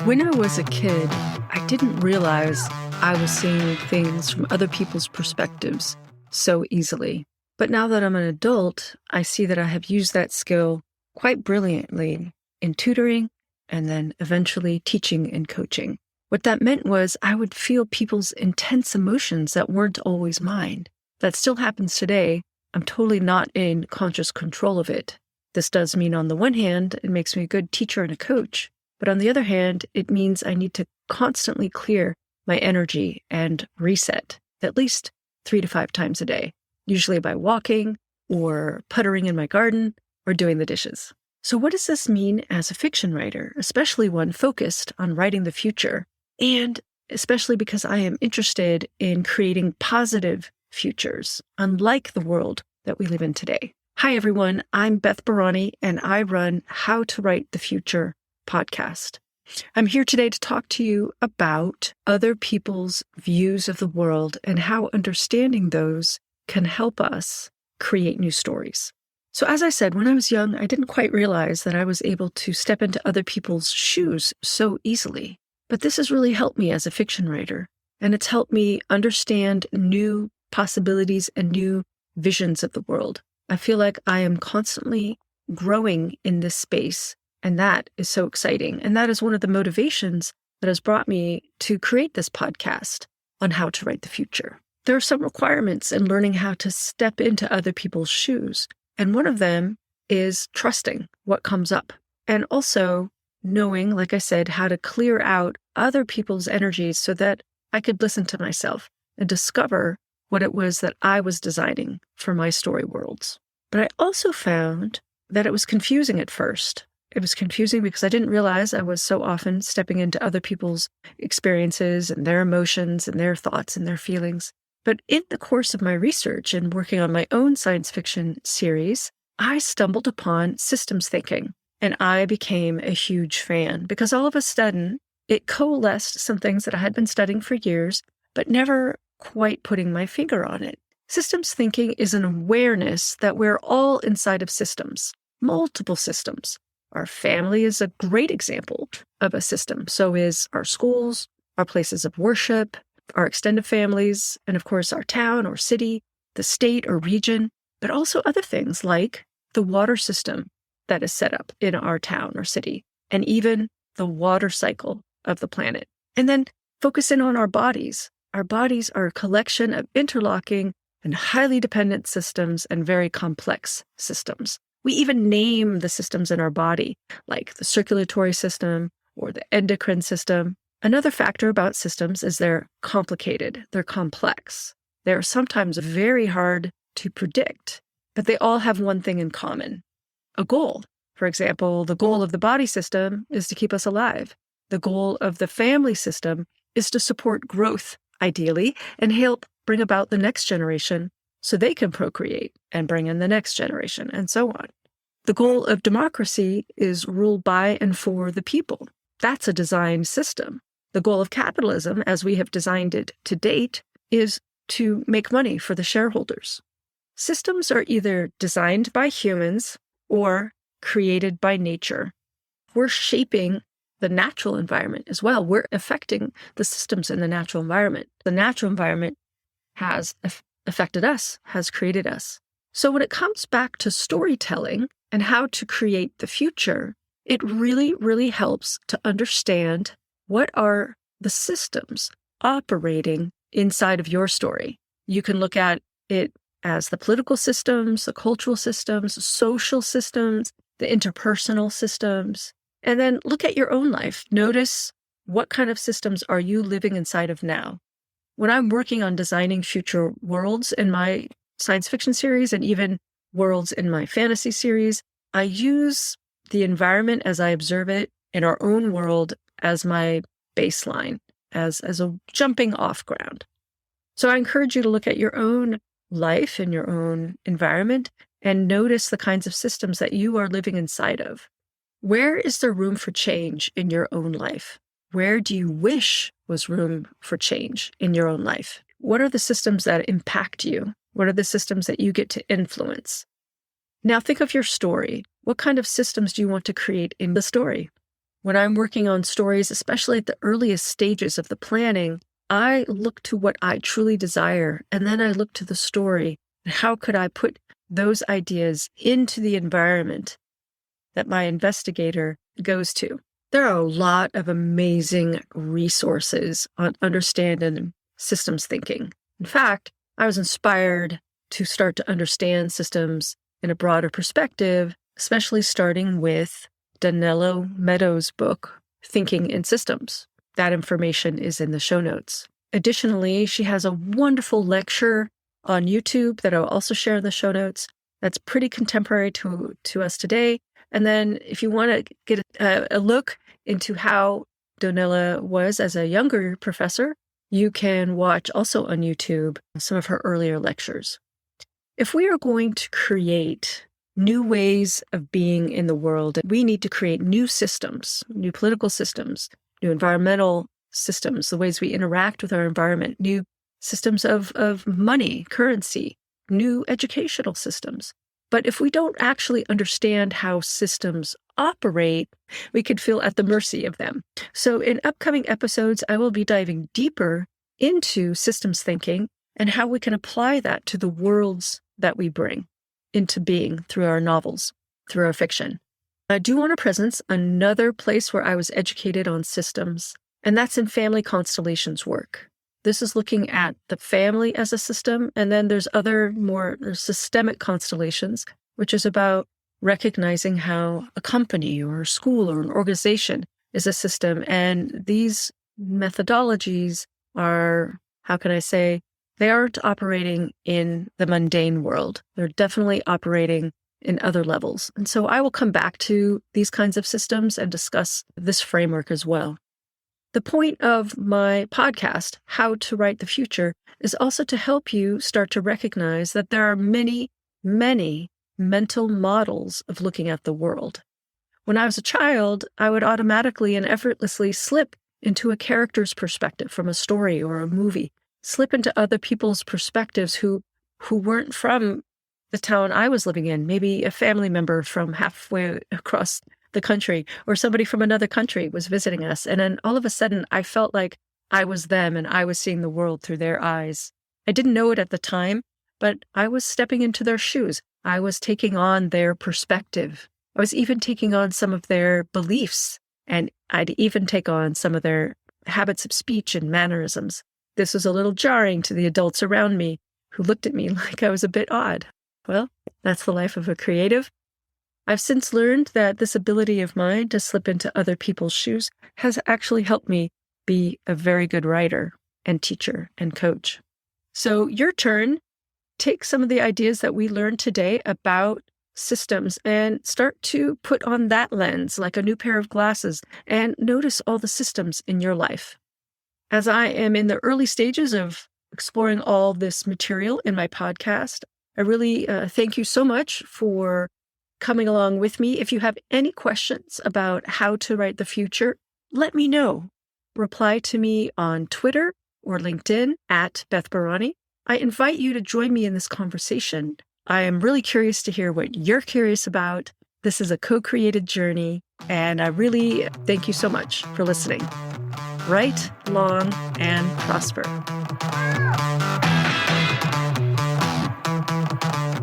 When I was a kid, I didn't realize I was seeing things from other people's perspectives so easily. But now that I'm an adult, I see that I have used that skill quite brilliantly in tutoring and then eventually teaching and coaching. What that meant was I would feel people's intense emotions that weren't always mine. That still happens today. I'm totally not in conscious control of it. This does mean, on the one hand, it makes me a good teacher and a coach. But on the other hand, it means I need to constantly clear my energy and reset at least 3 to 5 times a day, usually by walking or puttering in my garden or doing the dishes. So what does this mean as a fiction writer, especially one focused on writing the future, and especially because I am interested in creating positive futures, unlike the world that we live in today? Hi, everyone. I'm Beth Barany, and I run How to Write the Future podcast. I'm here today to talk to you about other people's views of the world and how understanding those can help us create new stories. So as I said, when I was young, I didn't quite realize that I was able to step into other people's shoes so easily. But this has really helped me as a fiction writer, and it's helped me understand new possibilities and new visions of the world. I feel like I am constantly growing in this space, and that is so exciting. And that is one of the motivations that has brought me to create this podcast on how to write the future. There are some requirements in learning how to step into other people's shoes. And one of them is trusting what comes up, and also knowing, like I said, how to clear out other people's energies so that I could listen to myself and discover what it was that I was designing for my story worlds. But I also found that it was confusing at first. It was confusing because I didn't realize I was so often stepping into other people's experiences and their emotions and their thoughts and their feelings. But in the course of my research and working on my own science fiction series, I stumbled upon systems thinking, and I became a huge fan because all of a sudden it coalesced some things that I had been studying for years, but never quite putting my finger on it. Systems thinking is an awareness that we're all inside of systems, multiple systems. Our family is a great example of a system. So is our schools, our places of worship, our extended families, and of course our town or city, the state or region, but also other things like the water system that is set up in our town or city, and even the water cycle of the planet. And then focus in on our bodies. Our bodies are a collection of interlocking and highly dependent systems and very complex systems. We even name the systems in our body, like the circulatory system or the endocrine system. Another factor about systems is they're complicated, they're complex. They're sometimes very hard to predict, but they all have one thing in common: a goal. For example, the goal of the body system is to keep us alive. The goal of the family system is to support growth, ideally, and help bring about the next generation so they can procreate and bring in the next generation, and so on. The goal of democracy is rule by and for the people. That's a designed system. The goal of capitalism, as we have designed it to date, is to make money for the shareholders. Systems are either designed by humans or created by nature. We're shaping the natural environment as well. We're affecting the systems in the natural environment. The natural environment has affected us, has created us. So when it comes back to storytelling and how to create the future, it really, really helps to understand what are the systems operating inside of your story. You can look at it as the political systems, the cultural systems, social systems, the interpersonal systems, and then look at your own life. Notice what kind of systems are you living inside of now. When I'm working on designing future worlds in my science fiction series and even worlds in my fantasy series, I use the environment as I observe it in our own world as my baseline, as a jumping off ground. So I encourage you to look at your own life and your own environment and notice the kinds of systems that you are living inside of. Where is there room for change in your own life? Where do you wish was room for change in your own life? What are the systems that impact you? What are the systems that you get to influence? Now think of your story. What kind of systems do you want to create in the story? When I'm working on stories, especially at the earliest stages of the planning, I look to what I truly desire, and then I look to the story. And how could I put those ideas into the environment that my investigator goes to? There are a lot of amazing resources on understanding systems thinking. In fact, I was inspired to start to understand systems in a broader perspective, especially starting with Donella Meadows' book, Thinking in Systems. That information is in the show notes. Additionally, she has a wonderful lecture on YouTube that I'll also share in the show notes that's pretty contemporary to us today. And then if you want to get a look into how Donella was as a younger professor, you can watch also on YouTube some of her earlier lectures. If we are going to create new ways of being in the world, we need to create new systems, new political systems, new environmental systems, the ways we interact with our environment, new systems of money, currency, new educational systems. But if we don't actually understand how systems operate, we could feel at the mercy of them. So in upcoming episodes, I will be diving deeper into systems thinking and how we can apply that to the worlds that we bring into being through our novels, through our fiction. I do want to presence another place where I was educated on systems, and that's in family constellations work. This is looking at the family as a system, and then there's other more systemic constellations, which is about recognizing how a company or a school or an organization is a system. And these methodologies are, how can I say, they aren't operating in the mundane world. They're definitely operating in other levels. And so I will come back to these kinds of systems and discuss this framework as well. The point of my podcast, How to Write the Future, is also to help you start to recognize that there are many, many mental models of looking at the world. When I was a child, I would automatically and effortlessly slip into a character's perspective from a story or a movie, slip into other people's perspectives who weren't from the town I was living in, maybe a family member from halfway across the country, or somebody from another country was visiting us. And then all of a sudden, I felt like I was them and I was seeing the world through their eyes. I didn't know it at the time, but I was stepping into their shoes. I was taking on their perspective. I was even taking on some of their beliefs, and I'd even take on some of their habits of speech and mannerisms. This was a little jarring to the adults around me who looked at me like I was a bit odd. Well, that's the life of a creative. I've since learned that this ability of mine to slip into other people's shoes has actually helped me be a very good writer and teacher and coach. So your turn, take some of the ideas that we learned today about systems and start to put on that lens like a new pair of glasses and notice all the systems in your life. As I am in the early stages of exploring all this material in my podcast, I really thank you so much for coming along with me. If you have any questions about how to write the future, let me know. Reply to me on Twitter or LinkedIn at Beth Barany. I invite you to join me in this conversation. I am really curious to hear what you're curious about. This is a co-created journey, and I really thank you so much for listening. Write long and prosper.